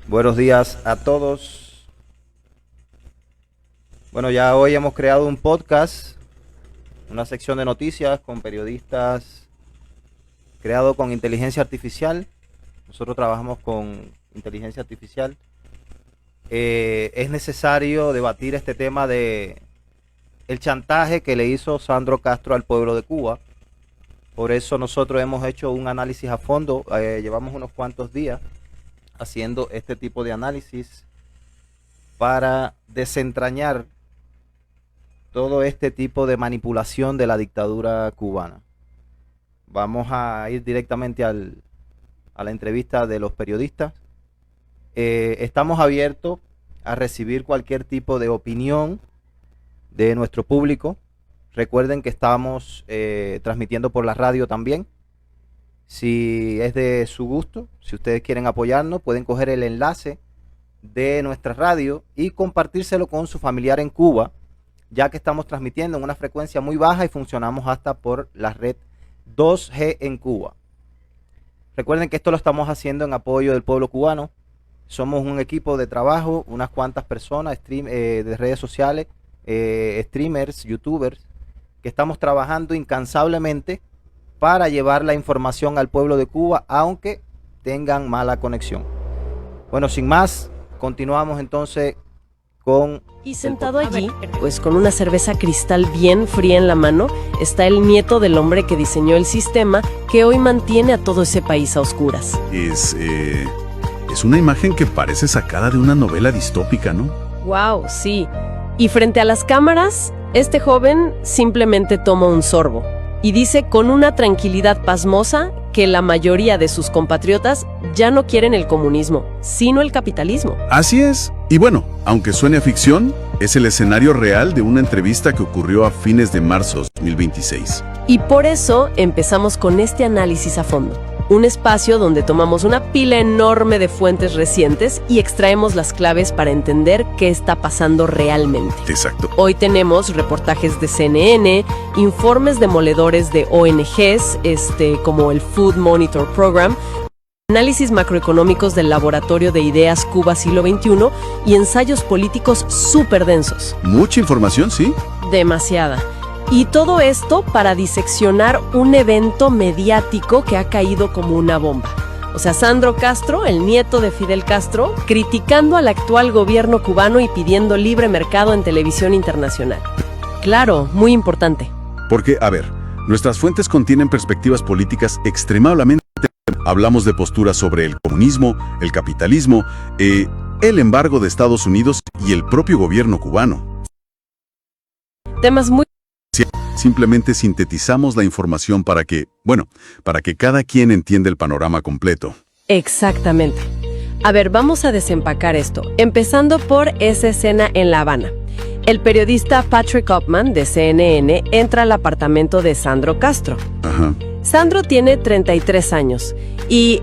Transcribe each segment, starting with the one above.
Buenos días a todos. Bueno, ya hoy hemos creado un podcast, una sección de noticias con periodistas creado con inteligencia artificial. Nosotros trabajamos con inteligencia artificial. Es necesario debatir este tema de el chantaje que le hizo Sandro Castro al pueblo de Cuba. Por eso nosotros hemos hecho un análisis a fondo. Llevamos unos cuantos días haciendo este tipo de análisis para desentrañar todo este tipo de manipulación de la dictadura cubana. Vamos a ir directamente a la entrevista de los periodistas. Estamos abiertos a recibir cualquier tipo de opinión de nuestro público. Recuerden que estamos transmitiendo por la radio también. Si es de su gusto, si ustedes quieren apoyarnos, pueden coger el enlace de nuestra radio y compartírselo con su familiar en Cuba, ya que estamos transmitiendo en una frecuencia muy baja y funcionamos hasta por la red 2G en Cuba. Recuerden que esto lo estamos haciendo en apoyo del pueblo cubano. Somos un equipo de trabajo, unas cuantas personas de redes sociales, streamers, youtubers, que estamos trabajando incansablemente para llevar la información al pueblo de Cuba, aunque tengan mala conexión. Bueno, sin más, continuamos entonces con... Y sentado allí, pues con una cerveza cristal bien fría en la mano, está el nieto del hombre que diseñó el sistema que hoy mantiene a todo ese país a oscuras. Es una imagen que parece sacada de una novela distópica, ¿no? Wow, sí. Y frente a las cámaras, este joven simplemente toma un sorbo y dice con una tranquilidad pasmosa que la mayoría de sus compatriotas ya no quieren el comunismo, sino el capitalismo. Así es. Y bueno, aunque suene a ficción, es el escenario real de una entrevista que ocurrió a fines de marzo de 2026. Y por eso empezamos con este análisis a fondo. Un espacio donde tomamos una pila enorme de fuentes recientes y extraemos las claves para entender qué está pasando realmente. Exacto. Hoy tenemos reportajes de CNN, informes demoledores de ONGs, como el Food Monitor Program, análisis macroeconómicos del Laboratorio de Ideas Cuba Siglo XXI y ensayos políticos súper densos. Mucha información, ¿sí? Demasiada. Y todo esto para diseccionar un evento mediático que ha caído como una bomba. O sea, Sandro Castro, el nieto de Fidel Castro, criticando al actual gobierno cubano y pidiendo libre mercado en televisión internacional. Claro, muy importante. Porque, a ver, nuestras fuentes contienen perspectivas políticas extremadamente... Hablamos de posturas sobre el comunismo, el capitalismo, el embargo de Estados Unidos y el propio gobierno cubano. Temas muy... Simplemente sintetizamos la información para que cada quien entienda el panorama completo. Exactamente. A ver, vamos a desempacar esto, empezando por esa escena en La Habana. El periodista Patrick Hoffman, de CNN, entra al apartamento de Sandro Castro. Ajá. Sandro tiene 33 años y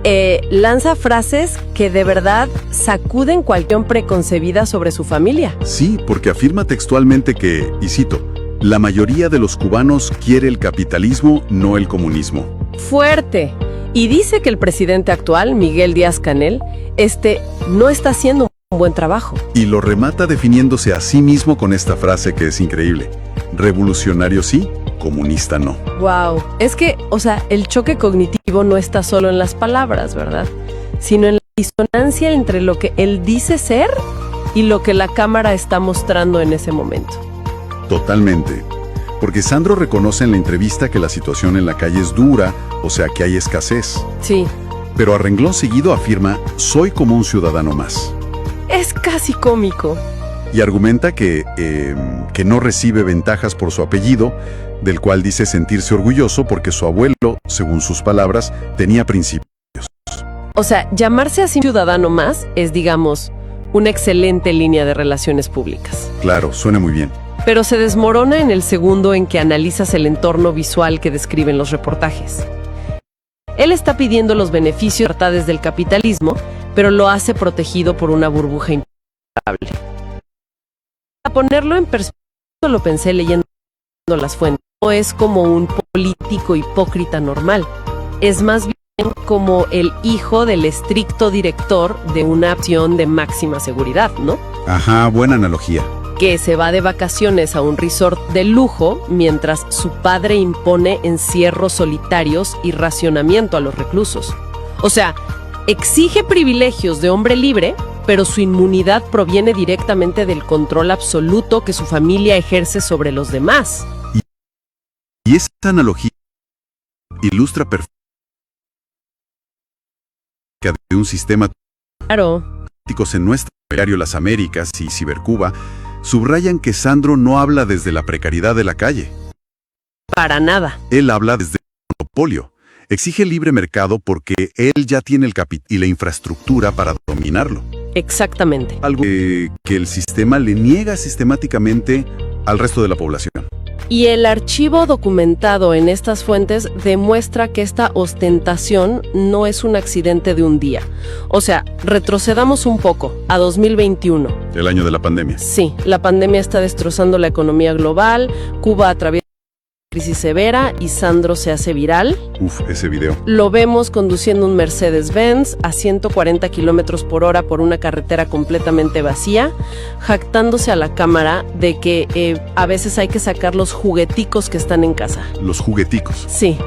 lanza frases que de verdad sacuden cualquier preconcebida sobre su familia. Sí, porque afirma textualmente que, y cito, la mayoría de los cubanos quiere el capitalismo, no el comunismo. Fuerte. Y dice que el presidente actual, Miguel Díaz-Canel, no está haciendo un buen trabajo. Y lo remata definiéndose a sí mismo con esta frase que es increíble. Revolucionario sí, comunista no. Wow. Es que, el choque cognitivo no está solo en las palabras, ¿verdad? Sino en la disonancia entre lo que él dice ser y lo que la cámara está mostrando en ese momento. Totalmente. Porque Sandro reconoce en la entrevista que la situación en la calle es dura, o sea que hay escasez. Sí. Pero a renglón seguido afirma, soy como un ciudadano más. Es casi cómico. Y argumenta que no recibe ventajas por su apellido, del cual dice sentirse orgulloso porque su abuelo, según sus palabras, tenía principios. O sea, llamarse así ciudadano más es, digamos, una excelente línea de relaciones públicas. Claro, suena muy bien. Pero se desmorona en el segundo en que analizas el entorno visual que describen los reportajes. Él está pidiendo los beneficios y libertades del capitalismo, pero lo hace protegido por una burbuja imparable. Para ponerlo en perspectiva, lo pensé leyendo las fuentes. No es como un político hipócrita normal. Es más bien como el hijo del estricto director de una acción de máxima seguridad, ¿no? Ajá, buena analogía. Que se va de vacaciones a un resort de lujo mientras su padre impone encierros solitarios y racionamiento a los reclusos. O sea, exige privilegios de hombre libre, pero su inmunidad proviene directamente del control absoluto que su familia ejerce sobre los demás. Y esta analogía ilustra perfectamente de un sistema Claro. en nuestro diario Las Américas y Cibercuba subrayan que Sandro no habla desde la precariedad de la calle. Para nada. Él habla desde el monopolio. Exige libre mercado porque él ya tiene el capital y la infraestructura para dominarlo. Exactamente. Algo que el sistema le niega sistemáticamente al resto de la población. Y el archivo documentado en estas fuentes demuestra que esta ostentación no es un accidente de un día. O sea, retrocedamos un poco, a 2021. El año de la pandemia. Sí, la pandemia está destrozando la economía global, Cuba atraviesa una crisis severa y Sandro se hace viral. Uf, ese video. Lo vemos conduciendo un Mercedes-Benz a 140 kilómetros por hora por una carretera completamente vacía, jactándose a la cámara de que a veces hay que sacar los jugueticos que están en casa. Los jugueticos. Sí.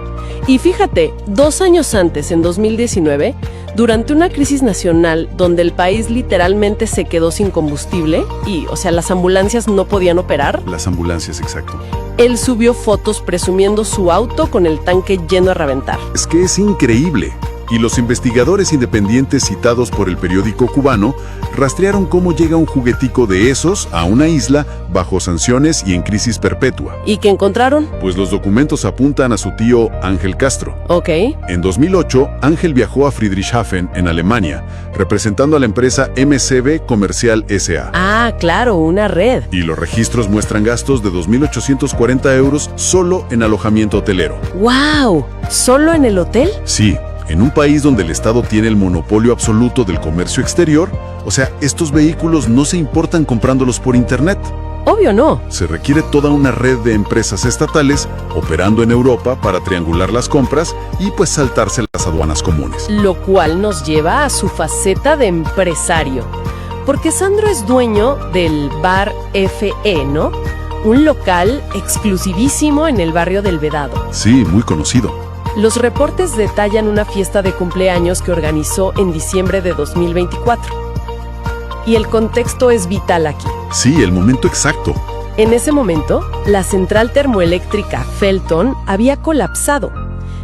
Y fíjate, 2 años antes, en 2019, durante una crisis nacional donde el país literalmente se quedó sin combustible y, o sea, las ambulancias no podían operar, Las ambulancias, exacto. él subió fotos presumiendo su auto con el tanque lleno a reventar. Es que es increíble. Y los investigadores independientes citados por el periódico cubano rastrearon cómo llega un juguetico de esos a una isla bajo sanciones y en crisis perpetua. ¿Y qué encontraron? Pues los documentos apuntan a su tío Ángel Castro. Ok. En 2008, Ángel viajó a Friedrichshafen, en Alemania, representando a la empresa MCB Comercial S.A. Ah, claro, una red. Y los registros muestran gastos de 2.840 euros solo en alojamiento hotelero. ¡Wow! ¿Solo en el hotel? Sí, en un país donde el Estado tiene el monopolio absoluto del comercio exterior, o sea, estos vehículos no se importan comprándolos por internet. Obvio no. Se requiere toda una red de empresas estatales operando en Europa para triangular las compras y pues saltarse las aduanas comunes. Lo cual nos lleva a su faceta de empresario. Porque Sandro es dueño del Bar FE, ¿no? Un local exclusivísimo en el barrio del Vedado. Sí, muy conocido. Los reportes detallan una fiesta de cumpleaños que organizó en diciembre de 2024. Y el contexto es vital aquí. Sí, el momento exacto. En ese momento, la central termoeléctrica Felton había colapsado.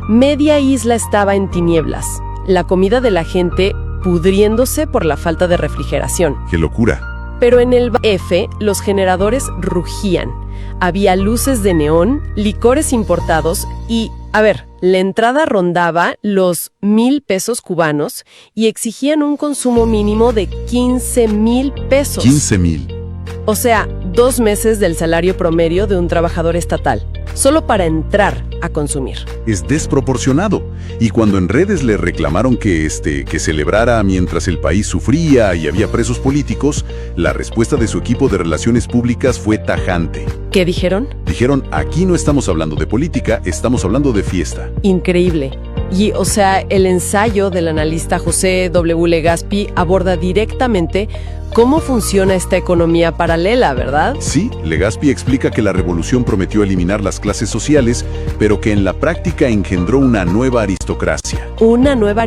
Media isla estaba en tinieblas. La comida de la gente pudriéndose por la falta de refrigeración. ¡Qué locura! Pero en el F, los generadores rugían. Había luces de neón, licores importados y, a ver, la entrada rondaba los 1,000 pesos cubanos y exigían un consumo mínimo de 15,000 pesos. 15,000. O sea, 2 meses del salario promedio de un trabajador estatal, solo para entrar a consumir. Es desproporcionado. Y cuando en redes le reclamaron que celebrara mientras el país sufría y había presos políticos, la respuesta de su equipo de relaciones públicas fue tajante. ¿Qué dijeron? Dijeron, aquí no estamos hablando de política, estamos hablando de fiesta. Increíble. Y, o sea, el ensayo del analista José W. Legaspi aborda directamente cómo funciona esta economía paralela, ¿verdad? Sí, Legaspi explica que la revolución prometió eliminar las clases sociales, pero que en la práctica engendró una nueva aristocracia. Una nueva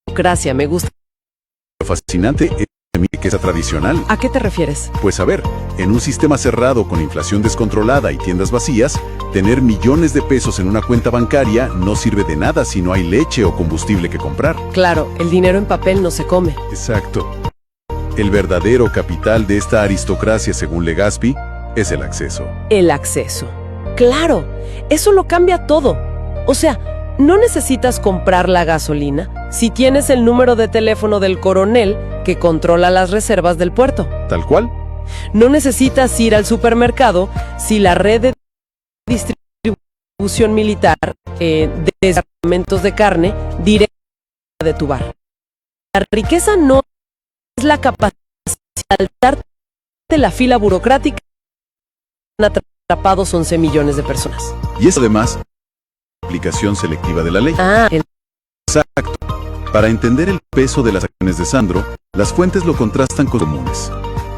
aristocracia, me gusta. Lo fascinante es que es tradicional. ¿A qué te refieres? Pues a ver, en un sistema cerrado con inflación descontrolada y tiendas vacías, tener millones de pesos en una cuenta bancaria no sirve de nada si no hay leche o combustible que comprar. Claro, el dinero en papel no se come. Exacto. El verdadero capital de esta aristocracia, según Legaspi, es el acceso. El acceso. Claro, eso lo cambia todo. O sea, no necesitas comprar la gasolina si tienes el número de teléfono del coronel que controla las reservas del puerto. ¿Tal cual? No necesitas ir al supermercado si la red de distribución militar de desarmamentos de carne directa de tu bar. La riqueza no es la capacidad de saltarte la fila burocrática. Han atrapados 11 millones de personas. Y eso además aplicación selectiva de la ley. Exacto. Para entender el peso de las acciones de Sandro, las fuentes lo contrastan con comunes.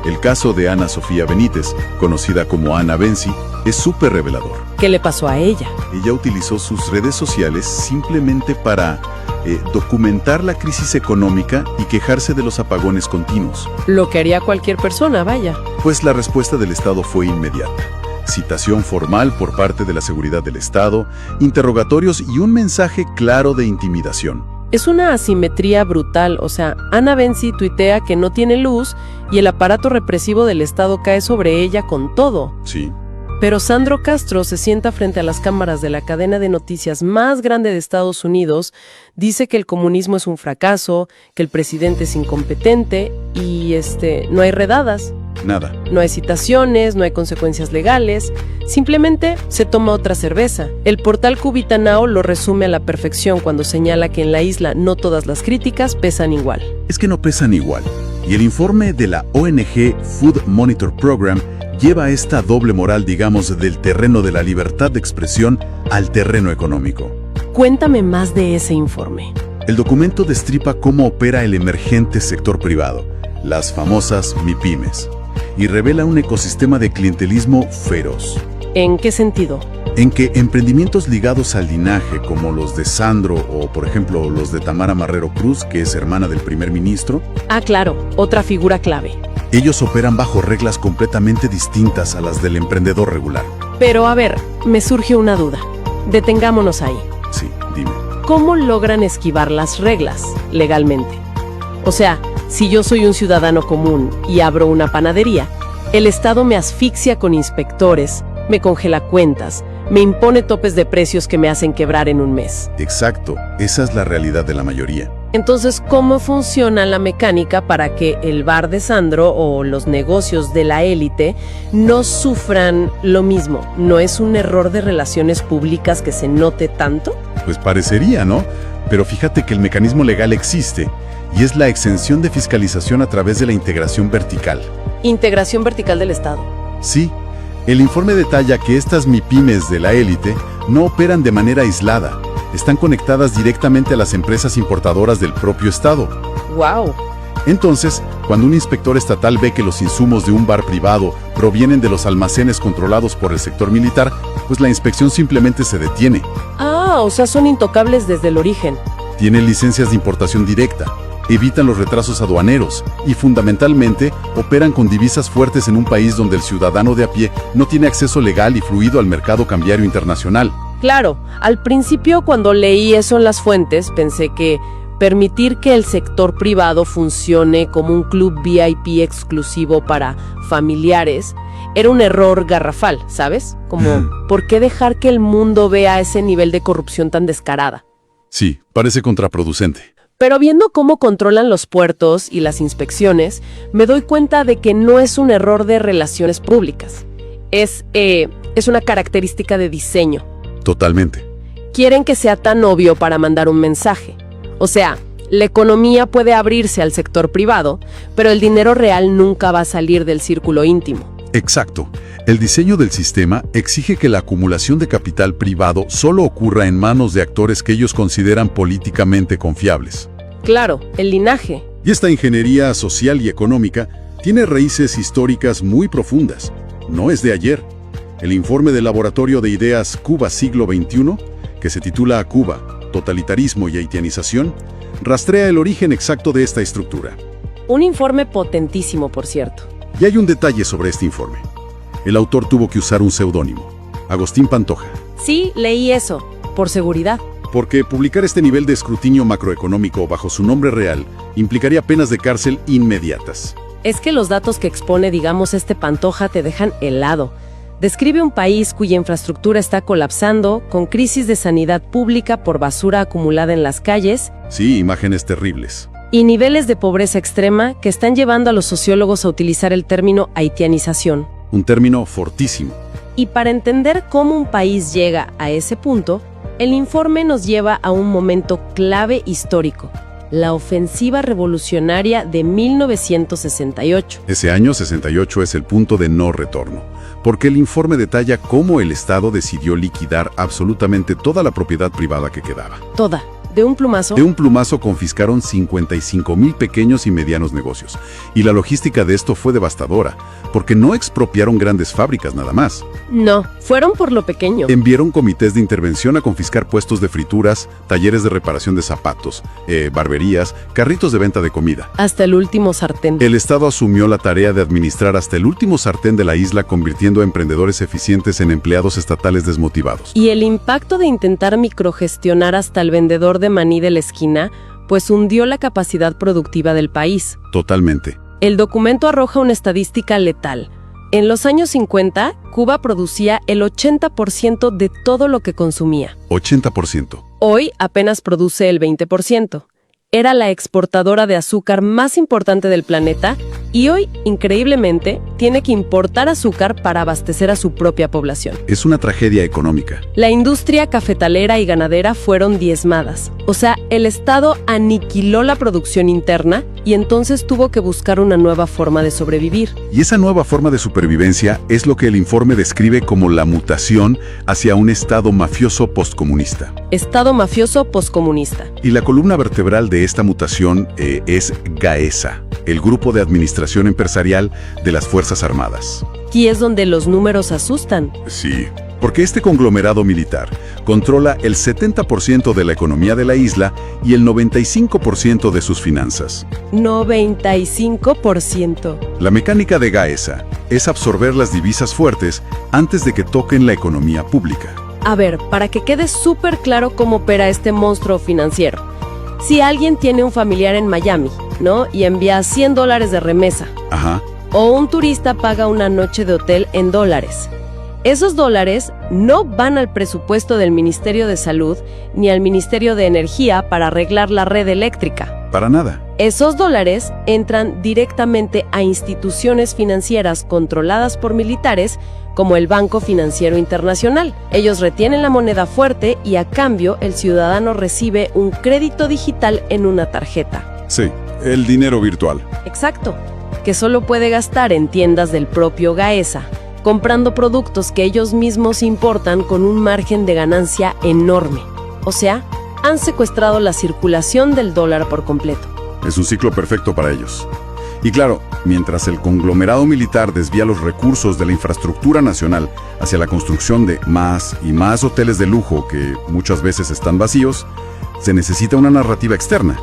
El caso de Ana Sofía Benítez, conocida como Ana Benzi, es súper revelador. ¿Qué le pasó a ella? Ella utilizó sus redes sociales simplemente para documentar la crisis económica y quejarse de los apagones continuos. Lo que haría cualquier persona, vaya. Pues la respuesta del Estado fue inmediata. Citación formal por parte de la seguridad del Estado, interrogatorios y un mensaje claro de intimidación. Es una asimetría brutal, o sea, Ana Benzi tuitea que no tiene luz y el aparato represivo del Estado cae sobre ella con todo. Sí. Pero Sandro Castro se sienta frente a las cámaras de la cadena de noticias más grande de Estados Unidos, dice que el comunismo es un fracaso, que el presidente es incompetente y no hay redadas. Nada. No hay citaciones, no hay consecuencias legales, simplemente se toma otra cerveza. El portal Cubitanao lo resume a la perfección cuando señala que en la isla no todas las críticas pesan igual. Es que no pesan igual. Y el informe de la ONG Food Monitor Program lleva esta doble moral, digamos, del terreno de la libertad de expresión al terreno económico. Cuéntame más de ese informe. El documento destripa cómo opera el emergente sector privado, las famosas MIPYMES, y revela un ecosistema de clientelismo feroz. ¿En qué sentido? En que emprendimientos ligados al linaje, como los de Sandro o, por ejemplo, los de Tamara Marrero Cruz, que es hermana del primer ministro. Ah, claro, otra figura clave. Ellos operan bajo reglas completamente distintas a las del emprendedor regular. Pero a ver, me surge una duda. Detengámonos ahí. Sí, dime. ¿Cómo logran esquivar las reglas legalmente? O sea, si yo soy un ciudadano común y abro una panadería, el Estado me asfixia con inspectores, me congela cuentas, me impone topes de precios que me hacen quebrar en un mes. Exacto, esa es la realidad de la mayoría. Entonces, ¿cómo funciona la mecánica para que el bar de Sandro o los negocios de la élite no sufran lo mismo? ¿No es un error de relaciones públicas que se note tanto? Pues parecería, ¿no? Pero fíjate que el mecanismo legal existe y es la exención de fiscalización a través de la integración vertical. Integración vertical del Estado. Sí, el informe detalla que estas MIPYMES de la élite no operan de manera aislada. Están conectadas directamente a las empresas importadoras del propio Estado. ¡Wow! Entonces, cuando un inspector estatal ve que los insumos de un bar privado provienen de los almacenes controlados por el sector militar, pues la inspección simplemente se detiene. Ah, o sea, son intocables desde el origen. Tienen licencias de importación directa, evitan los retrasos aduaneros y fundamentalmente operan con divisas fuertes en un país donde el ciudadano de a pie no tiene acceso legal y fluido al mercado cambiario internacional. Claro, al principio cuando leí eso en las fuentes pensé que permitir que el sector privado funcione como un club VIP exclusivo para familiares era un error garrafal, ¿sabes? Como, ¿por qué dejar que el mundo vea ese nivel de corrupción tan descarada? Sí, parece contraproducente. Pero viendo cómo controlan los puertos y las inspecciones, me doy cuenta de que no es un error de relaciones públicas. Es una característica de diseño. Totalmente. Quieren que sea tan obvio para mandar un mensaje. O sea, la economía puede abrirse al sector privado, pero el dinero real nunca va a salir del círculo íntimo. Exacto. El diseño del sistema exige que la acumulación de capital privado solo ocurra en manos de actores que ellos consideran políticamente confiables. Claro, el linaje. Y esta ingeniería social y económica tiene raíces históricas muy profundas. No es de ayer. El informe del Laboratorio de Ideas Cuba Siglo XXI, que se titula Cuba, Totalitarismo y Haitianización, rastrea el origen exacto de esta estructura. Un informe potentísimo, por cierto. Y hay un detalle sobre este informe. El autor tuvo que usar un seudónimo, Agustín Pantoja. Sí, leí eso, por seguridad. Porque publicar este nivel de escrutinio macroeconómico bajo su nombre real implicaría penas de cárcel inmediatas. Es que los datos que expone, digamos, este Pantoja te dejan helado. Describe un país cuya infraestructura está colapsando, con crisis de sanidad pública por basura acumulada en las calles. Sí, imágenes terribles. Y niveles de pobreza extrema que están llevando a los sociólogos a utilizar el término haitianización. Un término fortísimo. Y para entender cómo un país llega a ese punto, el informe nos lleva a un momento clave histórico: la ofensiva revolucionaria de 1968. Ese año 68 es el punto de no retorno, porque el informe detalla cómo el Estado decidió liquidar absolutamente toda la propiedad privada que quedaba. Toda. ¿De un plumazo? De un plumazo confiscaron 55,000 pequeños y medianos negocios. Y la logística de esto fue devastadora, porque no expropiaron grandes fábricas nada más. No, fueron por lo pequeño. Enviaron comités de intervención a confiscar puestos de frituras, talleres de reparación de zapatos, barberías, carritos de venta de comida. Hasta el último sartén. El Estado asumió la tarea de administrar hasta el último sartén de la isla, convirtiendo a emprendedores eficientes en empleados estatales desmotivados. Y el impacto de intentar microgestionar hasta el vendedor de maní de la esquina, pues hundió la capacidad productiva del país. Totalmente. El documento arroja una estadística letal. En los años 50, Cuba producía el 80% de todo lo que consumía. 80%. Hoy apenas produce el 20%. Era la exportadora de azúcar más importante del planeta y hoy, increíblemente, tiene que importar azúcar para abastecer a su propia población. Es una tragedia económica. La industria cafetalera y ganadera fueron diezmadas. O sea, el Estado aniquiló la producción interna y entonces tuvo que buscar una nueva forma de sobrevivir. Y esa nueva forma de supervivencia es lo que el informe describe como la mutación hacia un Estado mafioso postcomunista. Estado mafioso postcomunista. Y la columna vertebral de esta mutación es GAESA, el Grupo de Administración Empresarial de las Fuerzas Armadas. Aquí es donde los números asustan. Sí, porque este conglomerado militar controla el 70% de la economía de la isla y el 95% de sus finanzas. 95%. La mecánica de GAESA es absorber las divisas fuertes antes de que toquen la economía pública. A ver, para que quede súper claro cómo opera este monstruo financiero. Si alguien tiene un familiar en Miami, ¿no? Y envía $100 de remesa. Ajá. O un turista paga una noche de hotel en dólares. Esos dólares no van al presupuesto del Ministerio de Salud ni al Ministerio de Energía para arreglar la red eléctrica. Para nada. Esos dólares entran directamente a instituciones financieras controladas por militares como el Banco Financiero Internacional. Ellos retienen la moneda fuerte y a cambio el ciudadano recibe un crédito digital en una tarjeta. Sí, el dinero virtual. Exacto, que solo puede gastar en tiendas del propio GAESA, comprando productos que ellos mismos importan con un margen de ganancia enorme. O sea, han secuestrado la circulación del dólar por completo. Es un ciclo perfecto para ellos. Y claro, mientras el conglomerado militar desvía los recursos de la infraestructura nacional hacia la construcción de más y más hoteles de lujo que muchas veces están vacíos, se necesita una narrativa externa.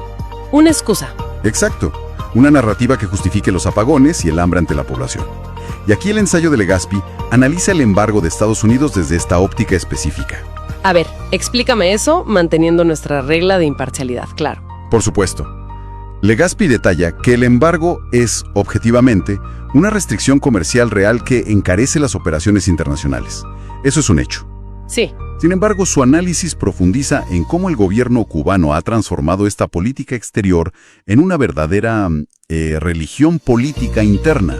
Una excusa. Exacto, una narrativa que justifique los apagones y el hambre ante la población. Y aquí el ensayo de Legazpi analiza el embargo de Estados Unidos desde esta óptica específica. A ver, explícame eso manteniendo nuestra regla de imparcialidad, claro. Por supuesto. Legazpi detalla que el embargo es, objetivamente, una restricción comercial real que encarece las operaciones internacionales. Eso es un hecho. Sí. Sin embargo, su análisis profundiza en cómo el gobierno cubano ha transformado esta política exterior en una verdadera religión política interna.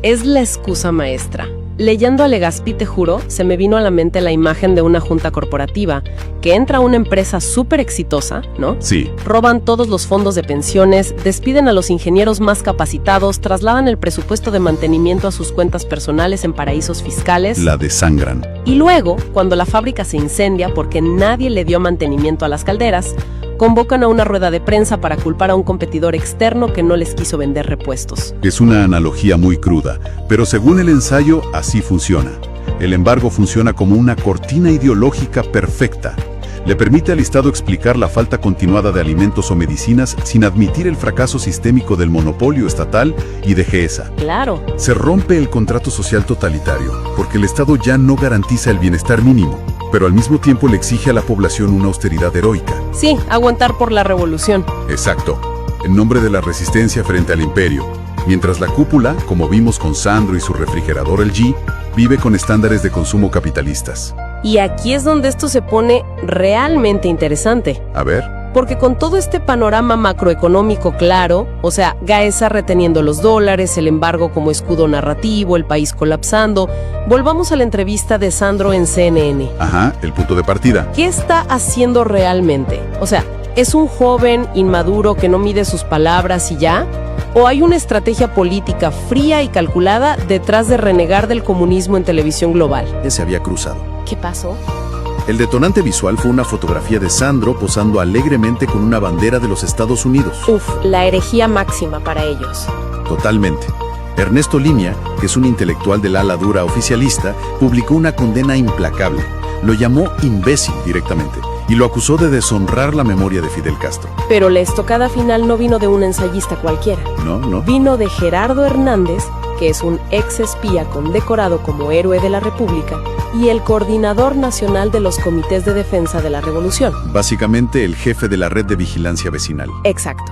Es la excusa maestra. Leyendo a Legazpi, te juro, se me vino a la mente la imagen de una junta corporativa que entra a una empresa súper exitosa, ¿no? Sí. Roban todos los fondos de pensiones, despiden a los ingenieros más capacitados, trasladan el presupuesto de mantenimiento a sus cuentas personales en paraísos fiscales. La desangran. Y luego, cuando la fábrica se incendia porque nadie le dio mantenimiento a las calderas, convocan a una rueda de prensa para culpar a un competidor externo que no les quiso vender repuestos. Es una analogía muy cruda, pero según el ensayo, así funciona. El embargo funciona como una cortina ideológica perfecta. Le permite al Estado explicar la falta continuada de alimentos o medicinas sin admitir el fracaso sistémico del monopolio estatal y de GESA. Claro. Se rompe el contrato social totalitario, porque el Estado ya no garantiza el bienestar mínimo, pero al mismo tiempo le exige a la población una austeridad heroica. Sí, aguantar por la revolución. Exacto, en nombre de la resistencia frente al imperio, mientras la cúpula, como vimos con Sandro y su refrigerador LG, vive con estándares de consumo capitalistas. Y aquí es donde esto se pone realmente interesante. A ver. Porque con todo este panorama macroeconómico claro, o sea, GAESA reteniendo los dólares, el embargo como escudo narrativo, el país colapsando, volvamos a la entrevista de Sandro en CNN. Ajá, el punto de partida. ¿Qué está haciendo realmente? O sea, ¿Es un joven inmaduro que no mide sus palabras y ya? ¿O hay una estrategia política fría y calculada detrás de renegar del comunismo en televisión global? Se había cruzado. ¿Qué pasó? El detonante visual fue una fotografía de Sandro posando alegremente con una bandera de los Estados Unidos. Uf, la herejía máxima para ellos. Totalmente. Ernesto Limia, que es un intelectual del ala dura oficialista, publicó una condena implacable. Lo llamó imbécil directamente y lo acusó de deshonrar la memoria de Fidel Castro. Pero la estocada final no vino de un ensayista cualquiera. No. Vino de Gerardo Hernández, que es un ex espía condecorado como héroe de la República, y el coordinador nacional de los comités de defensa de la Revolución. Básicamente el jefe de la red de vigilancia vecinal. Exacto.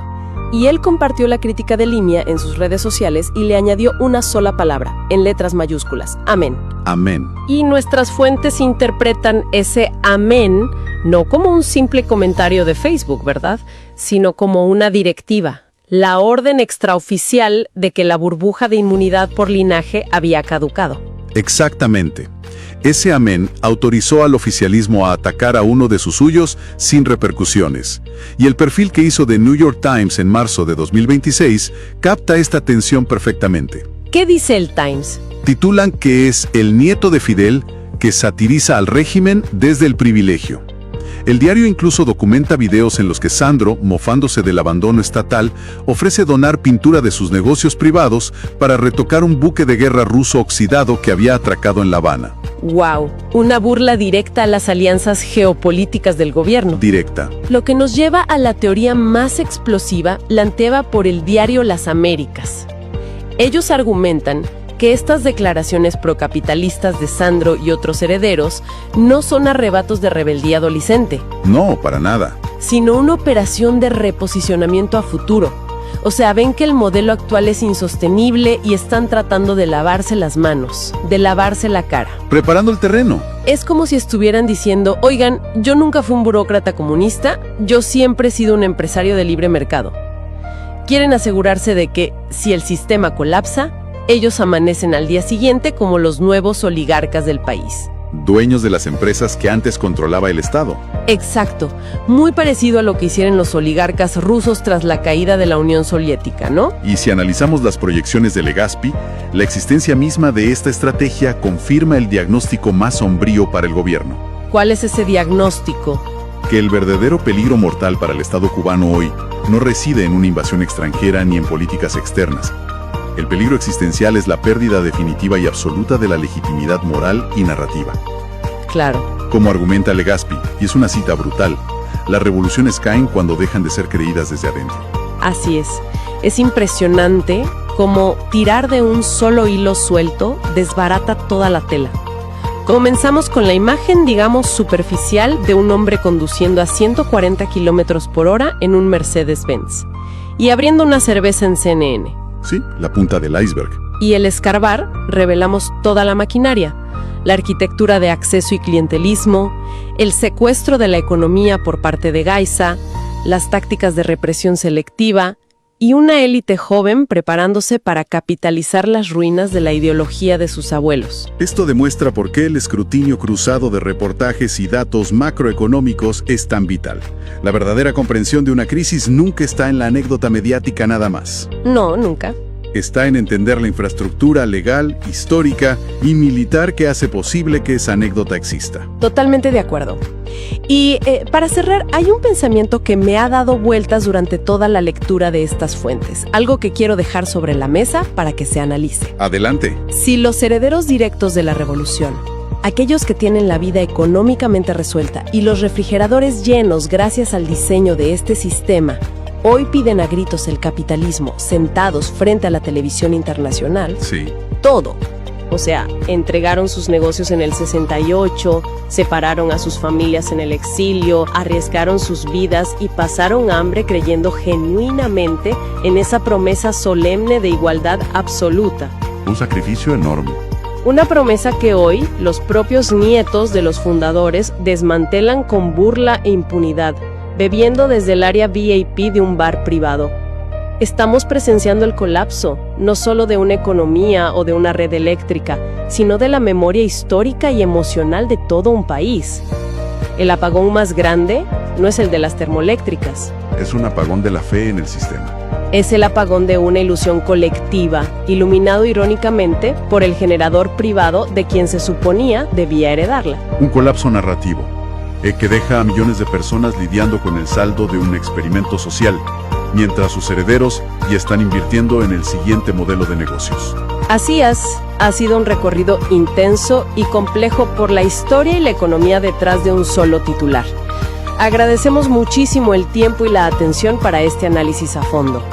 Y él compartió la crítica de Limia en sus redes sociales y le añadió una sola palabra, en letras mayúsculas: amén. Amén. Y nuestras fuentes interpretan ese amén no como un simple comentario de Facebook, ¿verdad? Sino como una directiva, la orden extraoficial de que la burbuja de inmunidad por linaje había caducado. Exactamente. Ese amén autorizó al oficialismo a atacar a uno de sus suyos sin repercusiones. Y el perfil que hizo The New York Times en marzo de 2026 capta esta tensión perfectamente. ¿Qué dice el Times? Titulan que es el nieto de Fidel que satiriza al régimen desde el privilegio. El diario incluso documenta videos en los que Sandro, mofándose del abandono estatal, ofrece donar pintura de sus negocios privados para retocar un buque de guerra ruso oxidado que había atracado en La Habana. ¡Wow! Una burla directa a las alianzas geopolíticas del gobierno. Directa. Lo que nos lleva a la teoría más explosiva planteada por el diario Las Américas. Ellos argumentan que estas declaraciones procapitalistas de Sandro y otros herederos no son arrebatos de rebeldía adolescente, No, para nada. sino una operación de reposicionamiento a futuro. O sea, ven que el modelo actual es insostenible y están tratando de lavarse las manos, de lavarse la cara. Preparando el terreno. Es como si estuvieran diciendo: oigan, yo nunca fui un burócrata comunista, yo siempre he sido un empresario de libre mercado. Quieren asegurarse de que, si el sistema colapsa, ellos amanecen al día siguiente como los nuevos oligarcas del país. Dueños de las empresas que antes controlaba el Estado. Exacto, muy parecido a lo que hicieron los oligarcas rusos tras la caída de la Unión Soviética, ¿no? Y si analizamos las proyecciones de Legazpi, la existencia misma de esta estrategia confirma el diagnóstico más sombrío para el gobierno. ¿Cuál es ese diagnóstico? Que el verdadero peligro mortal para el Estado cubano hoy no reside en una invasión extranjera ni en políticas externas. El peligro existencial es la pérdida definitiva y absoluta de la legitimidad moral y narrativa. Claro. Como argumenta Legazpi, y es una cita brutal, las revoluciones caen cuando dejan de ser creídas desde adentro. Así es. Es impresionante cómo tirar de un solo hilo suelto desbarata toda la tela. Comenzamos con la imagen, digamos, superficial de un hombre conduciendo a 140 kilómetros por hora en un Mercedes-Benz y abriendo una cerveza en CNN. Sí, la punta del iceberg. Y al escarbar, revelamos toda la maquinaria, la arquitectura de acceso y clientelismo, el secuestro de la economía por parte de Gaisa, las tácticas de represión selectiva y una élite joven preparándose para capitalizar las ruinas de la ideología de sus abuelos. Esto demuestra por qué el escrutinio cruzado de reportajes y datos macroeconómicos es tan vital. La verdadera comprensión de una crisis nunca está en la anécdota mediática nada más. No, nunca. Está en entender la infraestructura legal, histórica y militar que hace posible que esa anécdota exista. Totalmente de acuerdo. Y para cerrar, hay un pensamiento que me ha dado vueltas durante toda la lectura de estas fuentes, algo que quiero dejar sobre la mesa para que se analice. Adelante. Si los herederos directos de la revolución, aquellos que tienen la vida económicamente resuelta y los refrigeradores llenos gracias al diseño de este sistema, hoy piden a gritos el capitalismo sentados frente a la televisión internacional, Sí. todo. O sea, entregaron sus negocios en el 68, separaron a sus familias en el exilio, arriesgaron sus vidas y pasaron hambre creyendo genuinamente en esa promesa solemne de igualdad absoluta. Un sacrificio enorme. Una promesa que hoy los propios nietos de los fundadores desmantelan con burla e impunidad, bebiendo desde el área VIP de un bar privado. Estamos presenciando el colapso, no solo de una economía o de una red eléctrica, sino de la memoria histórica y emocional de todo un país. El apagón más grande no es el de las termoeléctricas. Es un apagón de la fe en el sistema. Es el apagón de una ilusión colectiva, iluminado irónicamente por el generador privado de quien se suponía debía heredarla. Un colapso narrativo que deja a millones de personas lidiando con el saldo de un experimento social, mientras sus herederos ya están invirtiendo en el siguiente modelo de negocios. Así es, ha sido un recorrido intenso y complejo por la historia y la economía detrás de un solo titular. Agradecemos muchísimo el tiempo y la atención para este análisis a fondo.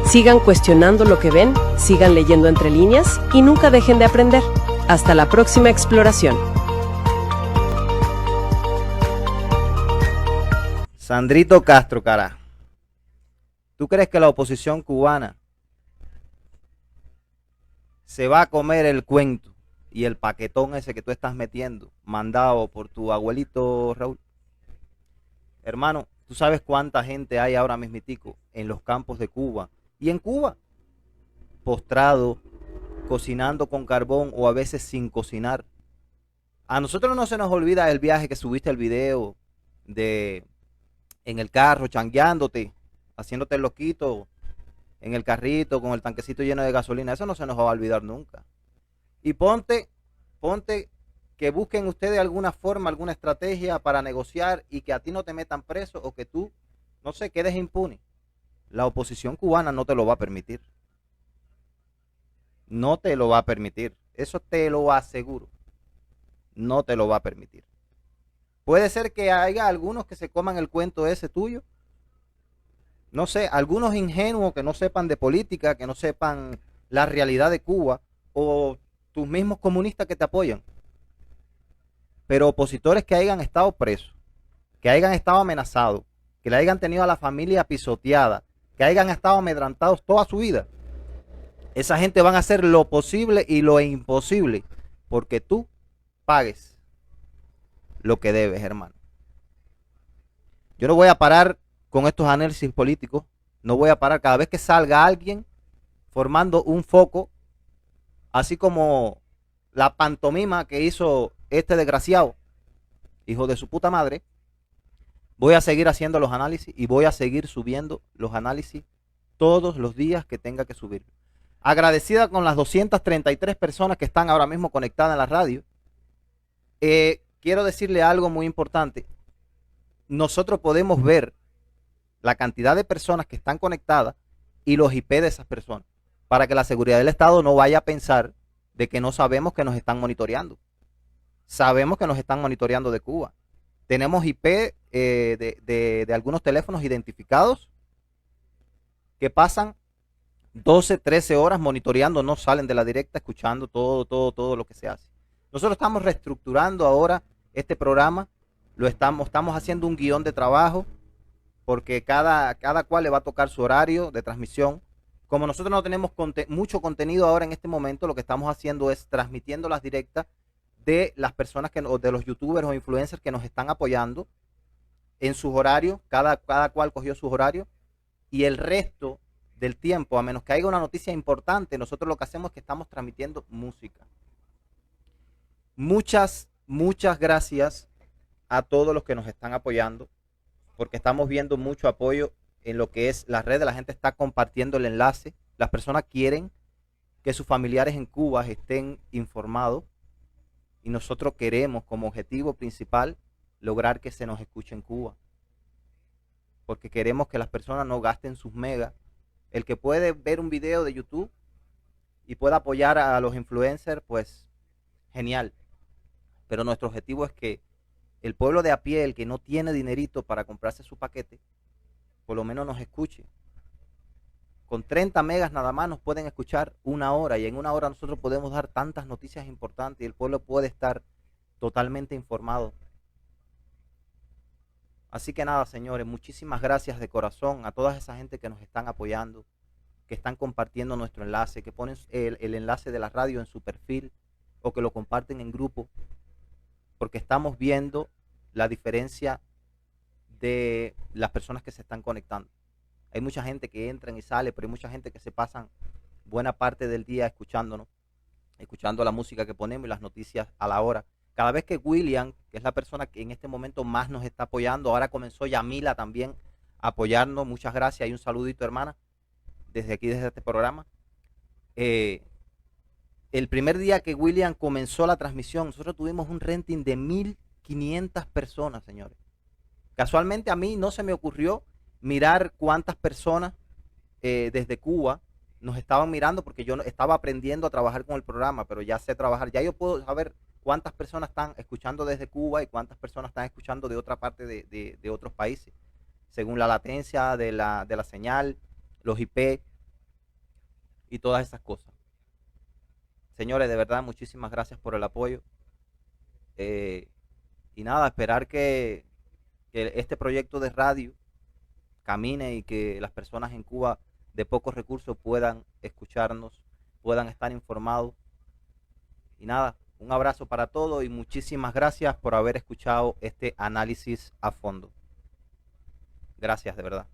Sigan cuestionando lo que ven, sigan leyendo entre líneas y nunca dejen de aprender. Hasta la próxima exploración. Sandrito Castro, cara. ¿Tú crees que la oposición cubana se va a comer el cuento y el paquetón ese que tú estás metiendo, mandado por tu abuelito Raúl? Hermano, ¿tú sabes cuánta gente hay ahora mismitico en los campos de Cuba? Y en Cuba, postrado, cocinando con carbón o a veces sin cocinar. A nosotros no se nos olvida el viaje que subiste el video de en el carro, changueándote, haciéndote el loquito en el carrito con el tanquecito lleno de gasolina. Eso no se nos va a olvidar nunca. Y ponte que busquen ustedes alguna forma, alguna estrategia para negociar y que a ti no te metan preso o que tú, no sé, quedes impune. La oposición cubana no te lo va a permitir. No te lo va a permitir. Eso te lo aseguro. No te lo va a permitir. Puede ser que haya algunos que se coman el cuento ese tuyo. No sé, algunos ingenuos que no sepan de política, que no sepan la realidad de Cuba, o tus mismos comunistas que te apoyan. Pero opositores que hayan estado presos, que hayan estado amenazados, que le hayan tenido a la familia pisoteada, que hayan estado amedrantados toda su vida. Esa gente van a hacer lo posible y lo imposible porque tú pagues lo que debes, hermano. Yo no voy a parar con estos análisis políticos, no voy a parar cada vez que salga alguien formando un foco, así como la pantomima que hizo este desgraciado, hijo de su puta madre. Voy a seguir haciendo los análisis y voy a seguir subiendo los análisis todos los días que tenga que subir. Agradecida con las 233 personas que están ahora mismo conectadas en la radio. Quiero decirle algo muy importante. Nosotros podemos ver la cantidad de personas que están conectadas y los IP de esas personas, para que la seguridad del Estado no vaya a pensar de que no sabemos que nos están monitoreando. Sabemos que nos están monitoreando de Cuba. Tenemos IP de algunos teléfonos identificados que pasan 12, 13 horas monitoreando, no salen de la directa, escuchando todo lo que se hace. Nosotros estamos reestructurando ahora este programa, estamos haciendo un guión de trabajo, porque cada cual le va a tocar su horario de transmisión. Como nosotros no tenemos mucho contenido ahora en este momento, lo que estamos haciendo es transmitiendo las directas de las personas o de los youtubers o influencers que nos están apoyando en sus horarios, cada cual cogió sus horarios, y el resto del tiempo, a menos que haya una noticia importante, nosotros lo que hacemos es que estamos transmitiendo música. Muchas gracias a todos los que nos están apoyando, porque estamos viendo mucho apoyo en lo que es la red. La gente está compartiendo el enlace. Las personas quieren que sus familiares en Cuba estén informados, y nosotros queremos como objetivo principal lograr que se nos escuche en Cuba, porque queremos que las personas no gasten sus megas. El que puede ver un video de YouTube y pueda apoyar a los influencers, pues genial, pero nuestro objetivo es que el pueblo de a pie, el que no tiene dinerito para comprarse su paquete, por lo menos nos escuche. Con 30 megas nada más nos pueden escuchar una hora, y en una hora nosotros podemos dar tantas noticias importantes y el pueblo puede estar totalmente informado. Así que nada, señores, muchísimas gracias de corazón a toda esa gente que nos están apoyando, que están compartiendo nuestro enlace, que ponen el enlace de la radio en su perfil o que lo comparten en grupo, porque estamos viendo la diferencia de las personas que se están conectando. Hay mucha gente que entra y sale, pero hay mucha gente que se pasan buena parte del día escuchándonos, escuchando la música que ponemos y las noticias a la hora. cada vez que William, que es la persona que en este momento más nos está apoyando, ahora comenzó Yamila también a apoyarnos, muchas gracias y un saludito, hermana, desde aquí, desde este programa. El primer día que William comenzó la transmisión, nosotros tuvimos un rating de 1.500 personas, señores. Casualmente a mí no se me ocurrió mirar cuántas personas desde Cuba nos estaban mirando, porque yo estaba aprendiendo a trabajar con el programa, pero ya sé trabajar, ya yo puedo saber cuántas personas están escuchando desde Cuba y cuántas personas están escuchando de otra parte de otros países, según la latencia de la señal, los IP y todas esas cosas. Señores, de verdad, muchísimas gracias por el apoyo. Y nada, esperar que este proyecto de radio camine y que las personas en Cuba de pocos recursos puedan escucharnos, puedan estar informados. Y nada, un abrazo para todos y muchísimas gracias por haber escuchado este análisis a fondo. Gracias, de verdad.